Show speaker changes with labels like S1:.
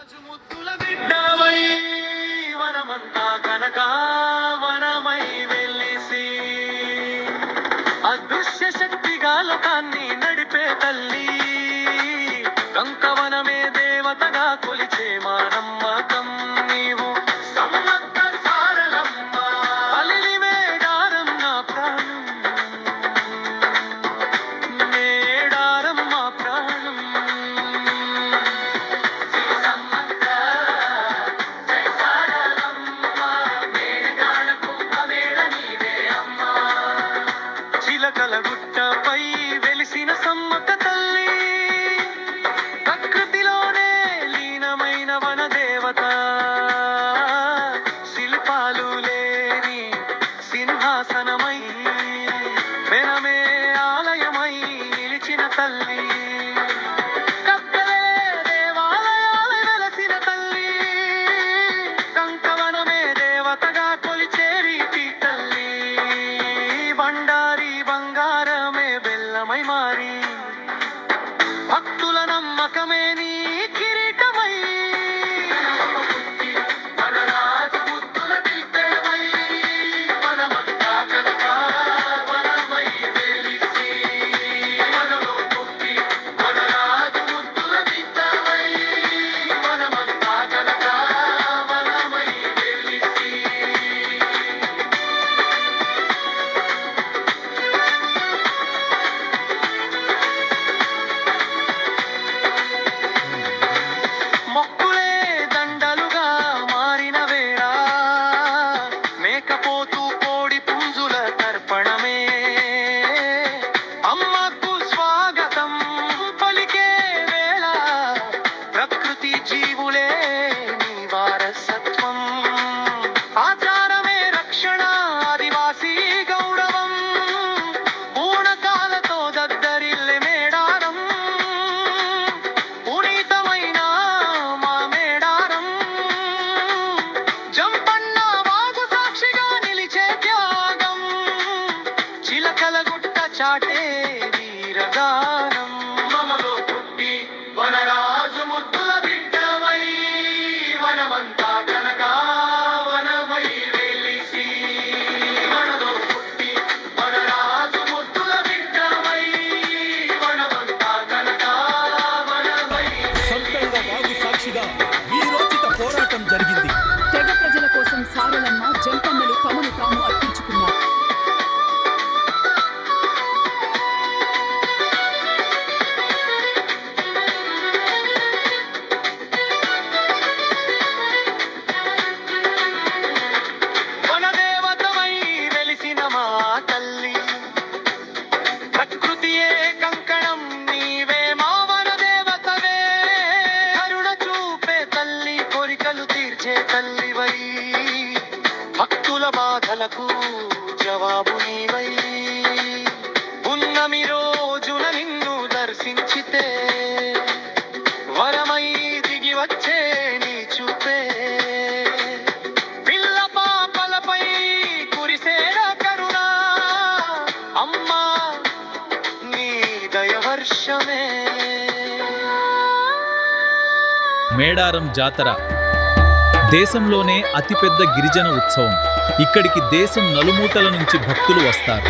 S1: ముద్దుల బిడ్డవై వనమంతా కనక వనమై వెలిసి అదృశ్య శక్తిగా లోకాన్ని నడిపే తల్లి కంకవనమే దేవతగా కొలిచే మా నమ్మకం నీవు సమ్మక్క సారలమ్మ అలిలి మేడారం నా ప్రాణం మేడారం మా ప్రాణం చిలకల గుట్టపై వెలిసిన సమ్మక్క తల్లి ప్రకృతిలోనే లీనమైన వన దేవత శిల్పాలు లేని సింహాసనమై వెనమే ఆలయమై నిలిచిన తల్లి కత్తెలే దేవాలయాలై వెలసిన తల్లి కంకవనమే దేవతగా కొలిచే రీతి తల్లి బండారి బంగారమే బెల్లమై మారి భక్తుల నమ్మకమే నీ కిరీటమై వనరాజు ముద్దుల బిడ్డవై వనమంతా కనక వనమై వెలిసి వనలో పుట్టి వనరాజు ముద్దుల బిడ్డవై వనమంతా కనక వనమై వెలిసి మొక్కులే దండలుగా మారిన వేళ మేకపోతూ కోడి పుంజుల తర్పణమే అమ్మకు స్వాగతం పలికే వేళ ప్రకృతి జీవులే నీ వారసత్వం ఆచారమే రక్షణ ఆదివాసీ గౌరవం పూనకాలతో దద్దరిల్లె మేడారం పునీతమైన మా మేడారం జంపన్న వాగు సాక్షిగా నిలిచే త్యాగం చిలకల గుట్ట చాటే వీరగానం మమలో పుట్టి వనరాజు ముద్దుల బిడ్డవై వనమంతా కనక వనమై వెలిసి వనలో పుట్టి వనరాజు ముద్దుల బిడ్డవై వనమంతా కనక వనమై
S2: సొంతంగా వాగు సాక్షిగా వీరోచిత పోరాటం జరిగింది.
S3: తెగ ప్రజల కోసం సారలమ్మ జంపన్నలు తమను తాము అర్పించుకున్నారు.
S1: వనదేవతమై వెలిసిన మా తల్లి ప్రకృతియే కంకణం నీవే మా వనదేవతవే కరుణ చూపే తల్లి కోరికలు తీర్చే తల్లివై భక్తుల బాధలకు జవాబు నీవై పున్నమి రోజున నిన్ను దర్శించితే వరమై దిగి వచ్చే నీ చూపే పిల్ల పాపలపై కురిసేన కరుణ అమ్మా నీ దయవర్షమే
S4: మేడారం జాతర దేశంలోనే అతిపెద్ద గిరిజన ఉత్సవం. ఇక్కడికి దేశం నలుమూటల నుంచి భక్తులు వస్తారు.